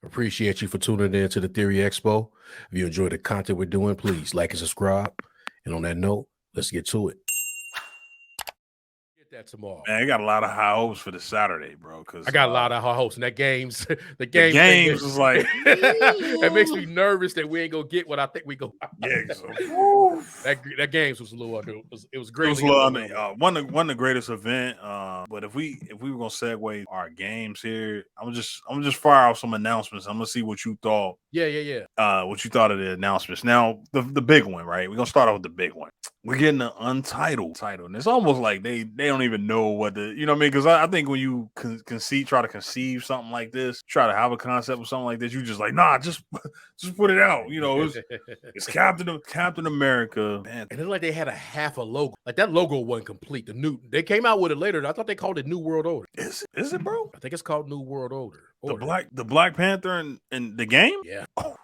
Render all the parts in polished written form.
Appreciate you for tuning in to the Theory Expo. If you enjoy the content we're doing, please like and subscribe. And on that note, let's get to it. Get that tomorrow. Man, I got a lot of high hopes for this Saturday, bro. Because I got a lot of high hopes, and that games, the games was like it makes me nervous that we ain't gonna get what I think we go. Yeah, that games was a little it was great. It was one of the greatest event. But if we were gonna segue our games here, I'm just fire off some announcements. I'm gonna see what you thought. Yeah. What you thought of the announcements? Now the big one, right? We're gonna start off with the big one. We're getting an untitled title, and it's almost like they don't even know what the what I mean. Because I think when you try to conceive something like this, try to have a concept of something like this, you just like just put it out. It's Captain America, man. And it's like they had a half a logo. Like that logo wasn't complete. They came out with it later. I thought they called it New World Order. Is it, bro? I think it's called New World Order. The Black Panther in the game? Yeah. Oh,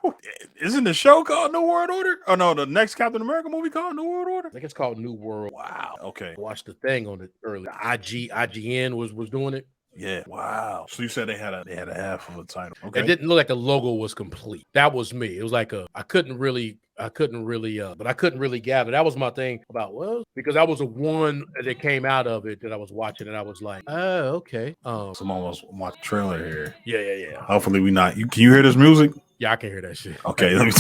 isn't the show called New World Order? Oh no, the next Captain America movie called New World Order? I think it's called New World. Wow. Okay. I watched the thing on it earlier. IGN was doing it. Yeah. Wow. So you said they had a half of a title. Okay. It didn't look like the logo was complete. That was me. It was like I couldn't really gather. That was my thing about because that was the one that came out of it that I was watching, and I was like, oh, okay. Someone was watching the trailer here. Yeah. Hopefully we not. Can you hear this music? Yeah, I can hear that shit. Okay, let me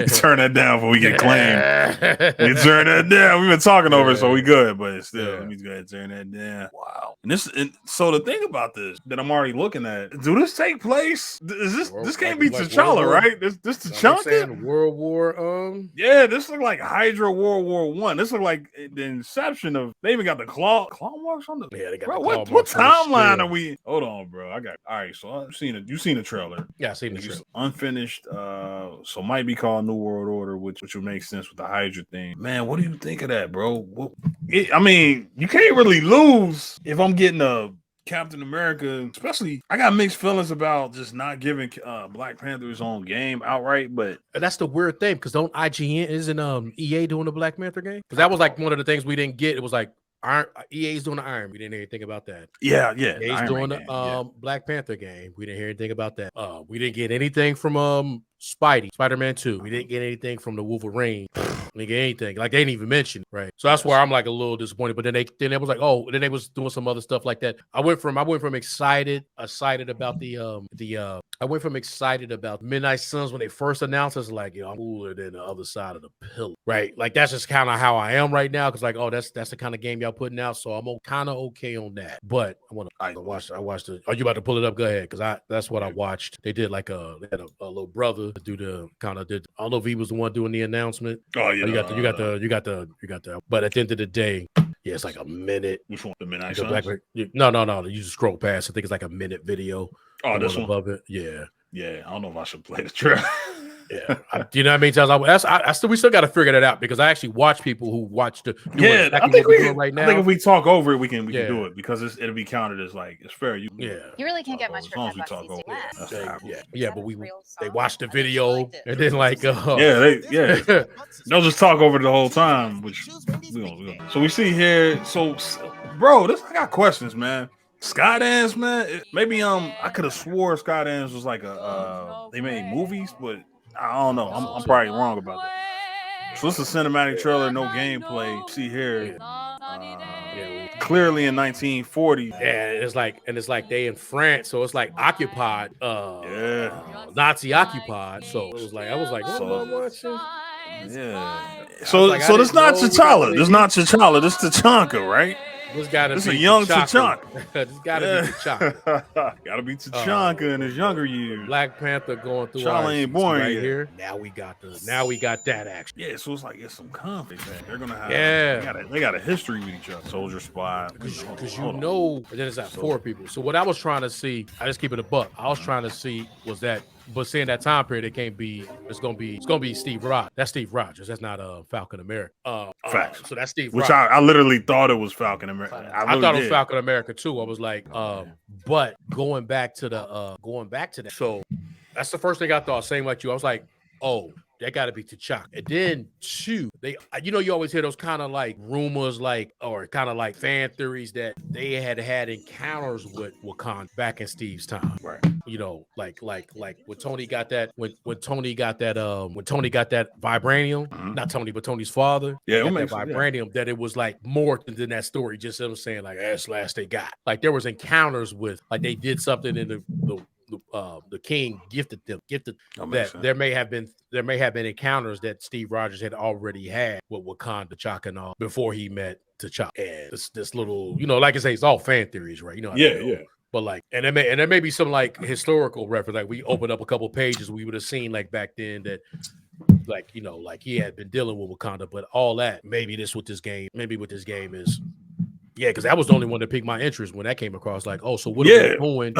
turn that down before we get claimed. We turn that down. We've been talking over it, so we good. But still, let me go ahead and turn that down. Wow. And so the thing about this that I'm already looking at, do this take place? Is this can't be T'Challa, right? This T'Challa? World War. Yeah, this look like Hydra World War I. This look like the inception of. They even got the claw marks on the. Yeah, they got. Bro, the what timeline are we? Hold on, bro. All right. So I've seen it. You've seen the trailer. Yeah, I've seen the trailer. Unfinished. So might be called New World Order, which would make sense with the Hydra thing. Man, what do you think of that, bro? I mean, you can't really lose if I'm getting a Captain America, especially. I got mixed feelings about just not giving Black Panther his own game outright, but that's the weird thing because don't isn't EA doing the Black Panther game? Because that was like one of the things we didn't get. It was like EA's doing the Iron. We didn't hear anything about that. Yeah. EA's doing the Black Panther game. We didn't hear anything about that. We didn't get anything from Spider-Man 2. We didn't get anything from the Wolverine. We didn't get anything. Like they didn't even mention, right? So that's where I'm like a little disappointed. But then they was like, then they was doing some other stuff like that. I went from excited about I went from excited about Midnight Suns when they first announced it, like, I'm cooler than the other side of the pillar, right? Like that's just kind of how I am right now. Cause like, that's the kind of game y'all putting out. So I'm kind of okay on that. But I watched it. Are you about to pull it up? Go ahead. Cause that's what I watched. They did like they had a little brother do the kind of did. I don't know if he was the one doing the announcement. Oh yeah. You got the. But at the end of the day, yeah, it's like a minute. Which one? The Midnight Suns? No. You just scroll past. I think it's like a minute video. Oh, this one above it. Yeah. I don't know if I should play the trailer. Yeah, you know how many times we still got to figure that out because I actually watch people who watch the. I think we can, right now. I think if we talk over it, we can do it because it'll be counted as like it's fair. You really can't get much as long as we talk over it. Yeah, but they watch the video and then like they'll just talk over it the whole time. Which so we see here. So, bro, I got questions, man. Skydance, man. Maybe I could have swore Skydance was like they made movies, but I don't know. I'm probably wrong about that. So this is a cinematic trailer, no gameplay. See here, clearly in 1940. Yeah, it's like they in France, so it's like occupied. Nazi occupied. So it was like I was like, what am I watching? Yeah. So this not T'Challa. This not T'Challa. This T'Chaka, right? This a young T'Chaka. This gotta be T'Chaka. Gotta be T'Chaka in his younger years. Black Panther going through T'Challa ain't born right yet. Here. Now we got that action. Yeah, so it's like it's some conflict. They're gonna have. Yeah. They got a history with each other. Soldier Spy. Because then it's at 4 people. So what I was trying to see, I just keep it a buck. I was trying to see was that. But seeing that time period, it can't be. It's gonna be Steve Rogers. That's Steve Rogers. That's not Falcon America. Facts. So that's Steve. Which Rogers. I literally thought it was Falcon America. I thought it was Falcon America too. I was like, but going back to that. So that's the first thing I thought. Same like you. I was like, that got to be T'Chaka. And then two, they, you always hear those kind of like rumors, like or kind of like fan theories that they had encounters with Wakanda back in Steve's time. Right. Like when Tony got that when Tony got that vibranium, not Tony but Tony's father, got that vibranium, that it was like more than that story. Just them saying like that's the last they got. Like there was encounters with like they did something in the king gifted that there may have been encounters that Steve Rogers had already had with Wakanda, T'Chaka and all before he met T'Chaka. And this little, like I say, it's all fan theories, right? Yeah. But like, and there may be some like historical reference. Like we opened up a couple pages, we would have seen like back then that, like like he had been dealing with Wakanda. But all that, maybe with this game is, because that was the only one that piqued my interest when that came across. Like, oh, so what are we doing?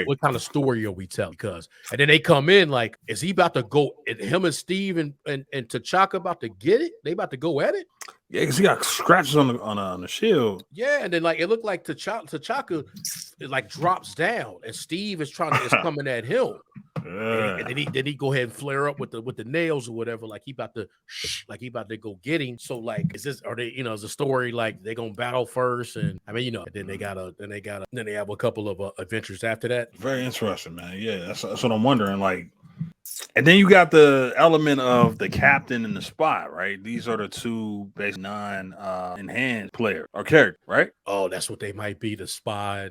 What kind of story are we telling? Because and then they come in like, is he about to go? Him and Steve and T'Chaka about to get it? They about to go at it? Yeah, because he got scratches on the shield. Yeah, and then like it looked like T'Chaka like drops down, and Steve is coming at him. And then he go ahead and flare up with the nails or whatever, like he about to go get him. So like, is the story like they gonna battle first, and I mean then they have a couple of adventures after that. Very interesting, man. Yeah, that's what I'm wondering. Like, and then you got the element of the captain and the spy, right? These are the two basic non-enhanced player or character, right? Oh, that's what they might be, the spy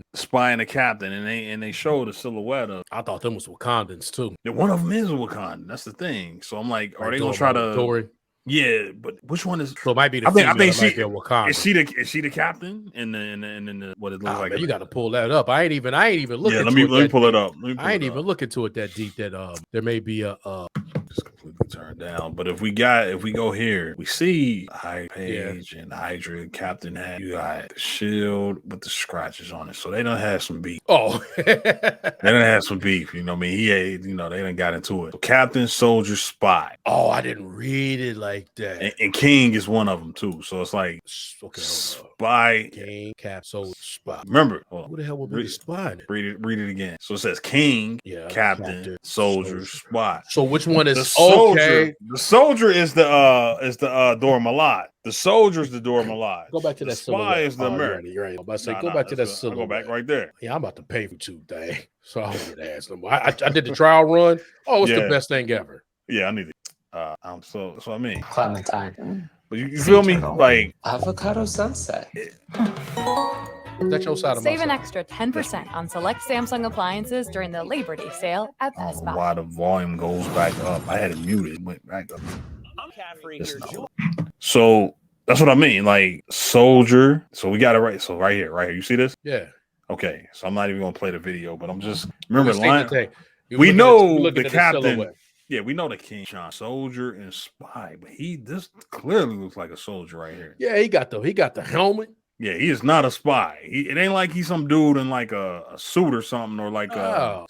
and the captain, and they show the silhouette of. I thought them was Wakandans too. Yeah, one of them is a Wakandan. That's the thing. So I'm like, are they gonna try to? Story? Yeah, but which one is? So it might be the. I think she Wakanda. Is she the captain in the what it looks like? Man, you got to pull that up. I ain't even looking. Yeah, let me pull it up. I ain't even looking to it that deep. That there may be a. Just completely turned down. But if we go here, we see Page and Hydra Captain hat. You got the shield with the scratches on it, so they done had some beef. Oh, they done had some beef. You know what I mean? They done got into it. So Captain, Soldier, Spy. Oh, I didn't read it like that. And King is one of them too. So it's like Spy, King, Cap, Soldier, Spy. Remember, who the hell would be the Spy? Read it again. So it says King, Captain, Soldier, Spy. So which one is the soldier? The soldier is the Dora Milaje. The soldier is the Dora Milaje. Go back to that Spy is the American. You're right. I'm about to say, go back to that silhouette. Go back right there. Yeah, I'm about to pay for today, so I don't get asked no more. I did the trial run. Oh, it's the best thing ever. Yeah, I need it. So that's what I mean. Clementine. But you feel me? Like avocado sunset. That's your side of Save an extra 10% on select Samsung appliances during the Labor Day sale at Best Buy. Why the volume goes back up? I had it muted. It went back up. So that's what I mean. Like soldier. So we got it right. So right here. You see this? Yeah. Okay. So I'm not even gonna play the video, but I'm just remember line. We know the captain. Yeah, we know the King, Soldier, and Spy, but this clearly looks like a soldier right here. Yeah, he got the helmet. Yeah, he is not a spy. It ain't like he's some dude in like a suit or something, or like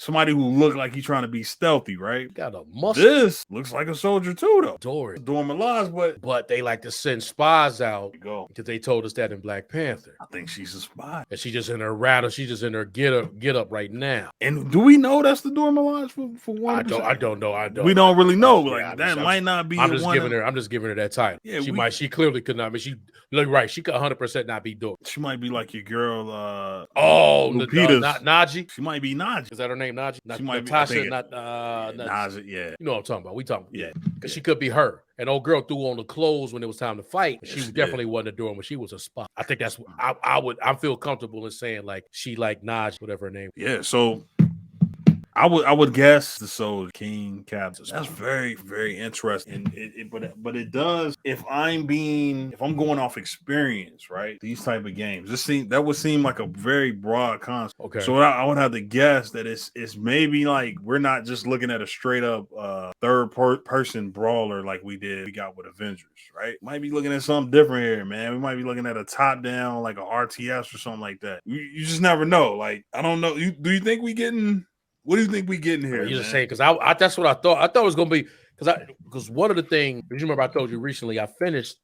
somebody who look like he's trying to be stealthy, right? Got a muscle. This looks like a soldier too, though. Dora Milaje, but they like to send spies out because they told us that in Black Panther. I think she's a spy, and she just in her rattle. She just in her get up right now. And do we know that's the Dora Milaje for one? I don't know. We don't really know. Like that might not be. I'm just giving her that title. Yeah, she clearly could not. I mean, she look right. She could 100% not be Dora. She might be like your girl. Naji. She might be Naji. Is that her name, Naji? She might Natasha, be Naji. Yeah, you know what I'm talking about. We talking, because she could be her. And old girl threw on the clothes when it was time to fight. She definitely wasn't a Dora when she was a spy. I think that's I feel comfortable in saying like she like Naji, whatever her name. Yeah, so I would guess the Soldier, King, Captain. That's very, very interesting. But it does. If I'm going off experience, right? These type of games, that would seem like a very broad concept. Okay. So I would have to guess that it's maybe like we're not just looking at a straight up third person brawler like we got with Avengers, right? Might be looking at something different here, man. We might be looking at a top down like a RTS or something like that. You just never know. Like I don't know. Do you think we getting? What do you think we getting here? You just saying because I that's what I thought. I thought it was gonna be because one of the things you remember I told you recently I finished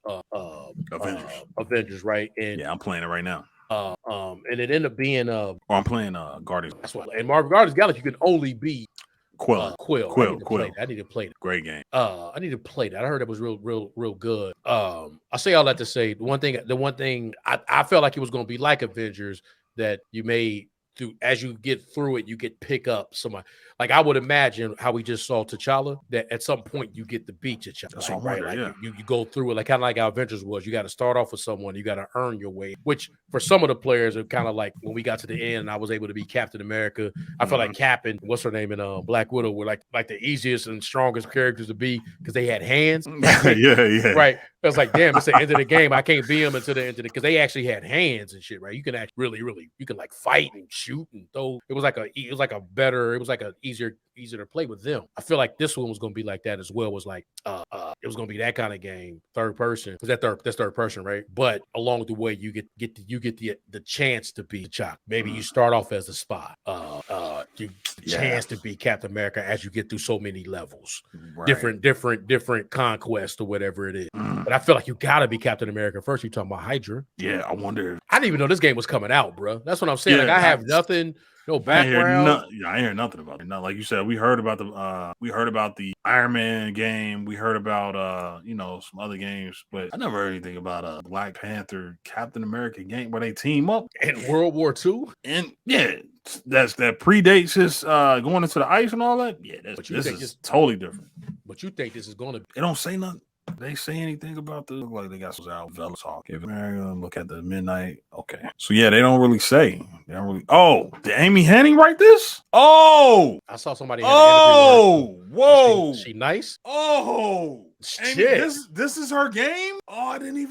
Avengers, right? And I'm playing it right now. And it ended up being I'm playing Guardians. That's what. And Marvel Guardians Galaxy you can only be Quill. I need to play Quill. that. I need to play that. Great game. I need to play that. I heard it was real good. I say all that to say the one thing I felt like it was going to be like Avengers, that you made through as you get through it, you get pick up somebody. Like I would imagine how we just saw T'Challa, that at some point you get the beat T'Challa. That's Like, what I'm right? wondering, Like you go through it, like kind of like how Avengers was. You got to start off with someone, you got to earn your way. Which for some of the players are kind of like when we got to the end, and I was able to be Captain America. I felt like Cap and what's her name in Black Widow were like the easiest and strongest characters to be because they had hands. yeah. Right. I was like, damn, it's the end of the game. I can't be them until the end of the because they actually had hands and shit, right? You can actually really you can like fight and shoot and throw. It was like a easier to play with them. I feel like this one was gonna be like that as well. Was like it was gonna be that kind of game, third person, because that's third person, right? But along the way, you get the chance to be T'Challa. Maybe you start off as a spy. You chance to be Captain America as you get through so many levels, Right. different conquest or whatever it is. But I feel like you gotta be Captain America first. You talking about Hydra? Yeah, I wonder. I didn't even know this game was coming out, bro. That's what I'm saying. Yeah, like I have nothing, no background. I ain't hear nothing about it. Not like you said. We heard about the Iron Man game. We heard about some other games, but I never heard anything about a Black Panther Captain America game where they team up in World War II. And yeah, that predates his going into the ice and all that. Yeah, this is totally different. But you think this is going to? They don't say nothing. They say anything about this? Look like they got some out Vela talk. Give America look at the midnight. Okay. So yeah, they don't really say. They don't really. Oh, did Amy Hennig write this? Oh, I saw somebody. Whoa. She nice. Oh, shit. This is her game. Oh, I didn't need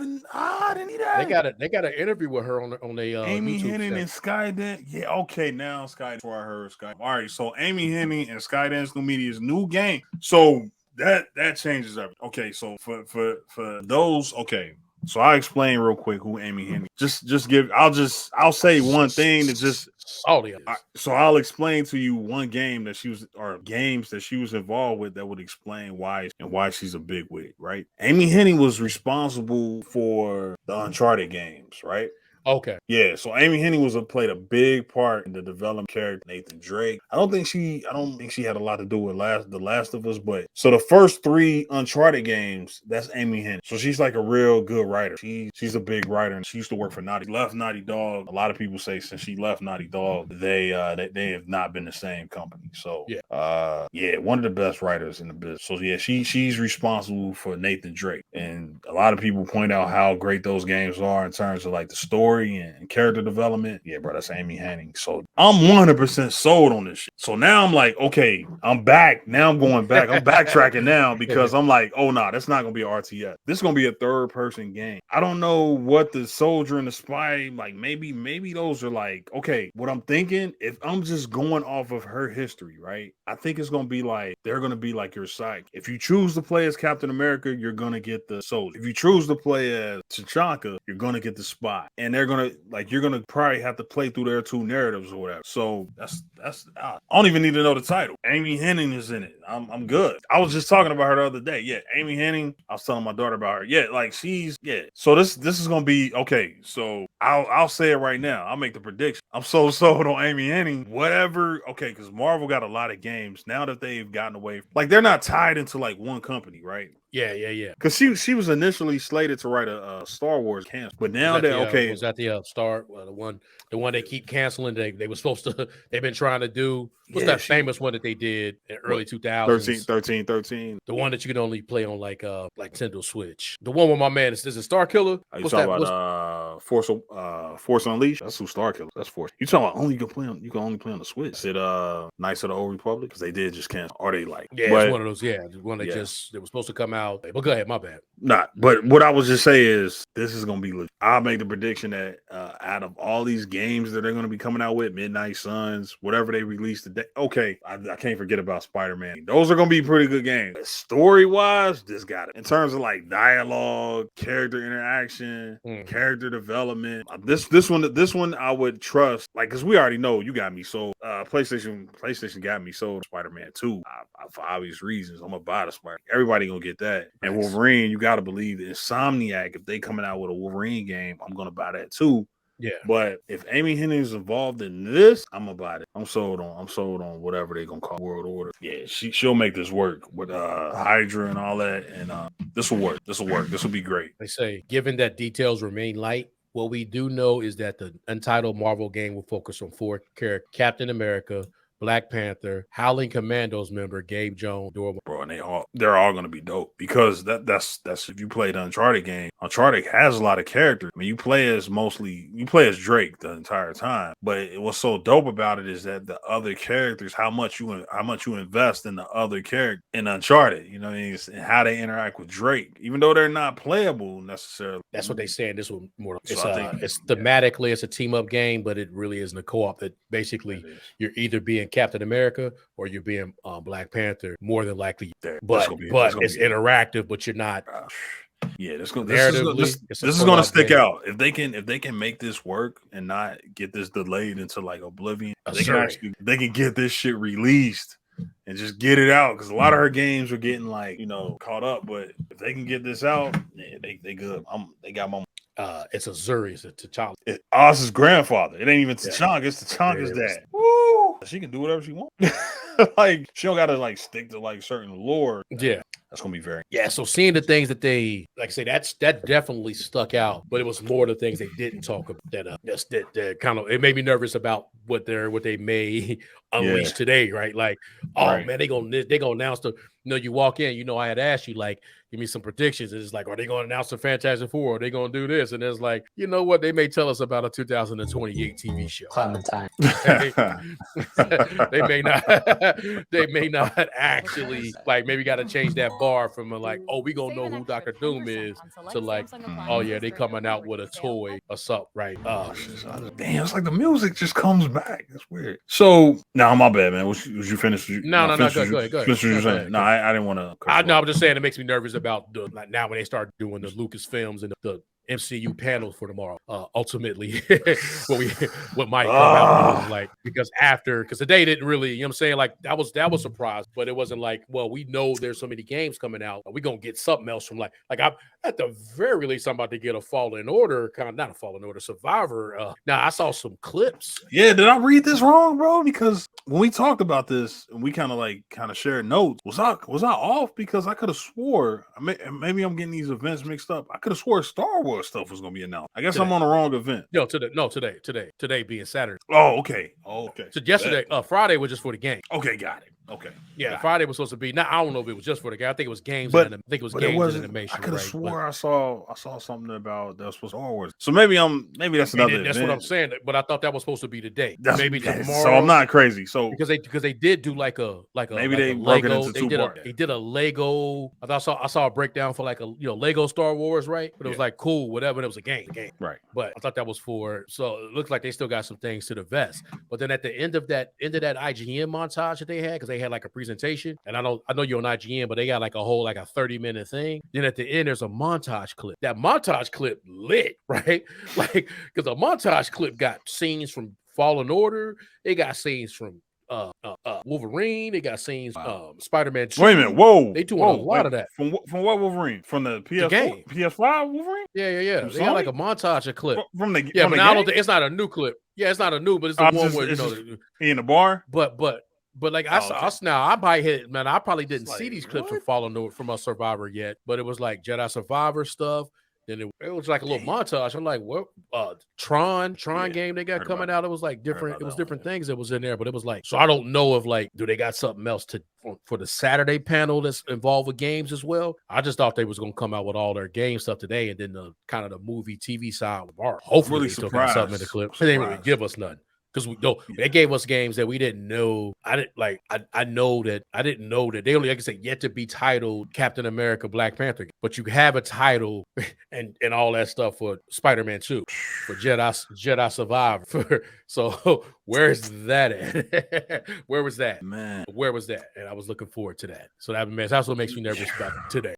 that. They got an interview with her on the Amy YouTube Hennig and Skydance. Yeah, okay. Now Sky. Before I heard Sky. All right. So Amy Hennig and Skydance New Media's new game. So. That changes everything. Okay, so for those, okay. So I'll explain real quick who Amy Hennig. I'll say one thing that just so I'll explain to you one game that she was or games that she was involved with that would explain why she's a big wig, right? Amy Hennig was responsible for the Uncharted games, right? Okay. Yeah, so Amy Hennig played a big part in the development character Nathan Drake. I don't think she had a lot to do with The Last of Us, but so the first 3 Uncharted games, that's Amy Hennig. So she's like a real good writer. She's a big writer, and she used to work for left Naughty Dog. A lot of people say since she left Naughty Dog, they have not been the same company. So one of the best writers in the business. So yeah, she's responsible for Nathan Drake, and a lot of people point out how great those games are in terms of like the story and character development. Yeah, bro, that's Amy Hennig. So I'm 100% sold on this shit. So now I'm like, okay, I'm back. Now I'm going back. I'm backtracking now because I'm like, oh no, that's not gonna be RTS. This is gonna be a third person game. I don't know what the soldier and the spy, like maybe those are like, okay, what I'm thinking, if I'm just going off of her history, right? I think it's gonna be like they're gonna be like your side. If you choose to play as Captain America, you're gonna get the soldier. If you choose to play as T'Chaka, you're gonna get the spy. And you're gonna probably have to play through their 2 narratives or whatever. So that's I don't even need to know the title. Amy Hennig is in it. I'm good. I was just talking about her the other day. Yeah, Amy Hennig. I was telling my daughter about her. Yeah, like So this is gonna be okay. So I'll say it right now. I'll make the prediction. I'm so sold on Amy Hennig. Whatever. Okay, because Marvel got a lot of games now that they've gotten away. Like they're not tied into like one company, right? Yeah. Because she was initially slated to write a Star Wars cancel, but now was that the Star the one they keep canceling? They were supposed to. They've been trying to do. What's that famous one that they did in early 2000s? 13. The one that you can only play on like Nintendo Switch. The one with my man is it Star Killer? Are you talking about Force Unleashed? That's who Star Killer. That's Force. You talking about you can only play on the Switch? Is it Knights of the Old Republic? Because they did just cancel. Are they like? Yeah, it's one of those. Yeah, the one that they were supposed to come out. But go ahead, my bad. But what I was just saying is this is gonna be legit. I'll make the prediction that out of all these games that they're gonna be coming out with, Midnight Suns, whatever they release today. Okay, I can't forget about Spider-Man. Those are gonna be pretty good games. Story-wise, this got it. In terms of like dialogue, character interaction, character development. This one I would trust. Like, cause we already know you got me sold. PlayStation got me sold. Spider-Man 2 for obvious reasons. I'm gonna buy the Spider. Everybody gonna get that. And Wolverine, you gotta believe that Insomniac, if they coming out with a Wolverine game, I'm gonna buy that too. Yeah. But if Amy Hennig is involved in this, I'm about it. I'm sold on whatever they're gonna call World Order. Yeah, she'll make this work with Hydra and all that, and this will work. This will be great. They say, given that details remain light, what we do know is that the untitled Marvel game will focus on 4 characters: Captain America, Black Panther, Howling Commandos member Gabe Jones, bro, and they're all gonna be dope because that's if you play the Uncharted game, Uncharted has a lot of characters. I mean, you play as Drake the entire time, but what's so dope about it is that the other characters, how much you invest in the other character in Uncharted, you know what I mean, and how they interact with Drake, even though they're not playable necessarily. That's what they saying. This one more. It's So thematically it's a team up game, but it really isn't a co-op. That basically you're either being Captain America or you're being Black Panther. More than likely, but it's interactive. But you're not. Yeah, this is going to stick out. If they can make this work and not get this delayed into like oblivion, they can get this shit released and just get it out, because a lot of her games are getting like, caught up. But if they can get this out, yeah, they good. They got my. It's Azuri. It's a T'Challa. It's Oz's grandfather. It ain't even T'Challa. It's T'Challa's dad. Woo! She can do whatever she wants. Like, she don't gotta like stick to like certain lore. Yeah. That's gonna be very So seeing the things that they like I say, that definitely stuck out, but it was more the things they didn't talk about that kind of, it made me nervous about what they may unleash today, right? Like, man, they gonna announce you walk in, I had asked you, like, give me some predictions. And it's like, are they gonna announce the Fantastic Four? Are they gonna do this? And it's like, you know what? They may tell us about a 2028 TV show. Clementine. they may not actually, like, maybe got to change that bar from like, oh, we gonna know who Dr. Doom is, to like, oh yeah, they coming out with a toy or something, right? Damn, it's like the music just comes back. It's weird. So now, my bad, man. Was you finished? No, go ahead. No, I didn't want to. I'm just saying it makes me nervous about now when they start doing the Lucasfilms and the MCU panel for tomorrow. Ultimately, what might come out, like, because today didn't really, you know what I'm saying? Like, that was a surprise, but it wasn't like, well, we know there's so many games coming out. We're gonna get something else from like I'm at the very least, I'm about to get a Fallen Order, not a Fallen Order, Survivor. Now I saw some clips. Yeah, did I read this wrong, bro? Because when we talked about this and we kind of shared notes, was I off? Because I could have swore, maybe I'm getting these events mixed up. I could have swore Star Wars stuff was gonna be announced. I guess today. I'm on the wrong event. Today being Saturday. Oh, okay. So yesterday, Friday was just for the game. Okay, got it. Okay. Yeah, Friday was supposed to be. Now I don't know if it was just for the game. I think it was games. I think it was games and animation. I could have swore I saw something about that was supposed to Star Wars. So maybe that's another. That's what I'm saying. But I thought that was supposed to be today. Maybe tomorrow. So I'm not crazy. So because they did do like a maybe they broke it into two parts. They did a Lego. I saw a breakdown for like a Lego Star Wars, right? But it was like cool, whatever. It was a game, right? But I thought that was for. So it looks like they still got some things to the vest. But then at the end of that IGN montage that they had, because they had like a presentation. And I know you're on IGN, but they got like a whole 30-minute thing. Then at the end, there's a montage clip. That montage clip lit, right? Like, because the montage clip got scenes from Fallen Order. It got scenes from Wolverine. They got scenes Spider-Man 2. Wait a minute, whoa! They doing a lot of that. From what Wolverine? From the PS4, PS5 Wolverine? Yeah. They got like a montage of clip from the but I don't think it's not a new clip. Yeah, it's not a new, but it's the one where in the bar. But like I saw us now, I probably hit, man. I probably didn't see these clips from Fallen Order from a Survivor yet, but it was like Jedi Survivor stuff. Then it was like a little montage. I'm like, what? Tron game they got coming out. It was like different. It was different things that was in there, but it was like, so I don't know if like, do they got something else for the Saturday panel that's involved with games as well? I just thought they was gonna come out with all their game stuff today, and then the kind of the movie TV side with art. Hopefully, really they still got something in the clips. They didn't really give us nothing. Because they gave us games that we didn't know. I didn't know that they only, like I said, yet to be titled Captain America, Black Panther. But you have a title and all that stuff for Spider-Man 2, for Jedi Survivor. So where's that at? Where was that? Man. Where was that? And I was looking forward to that. So that's what makes me nervous about today.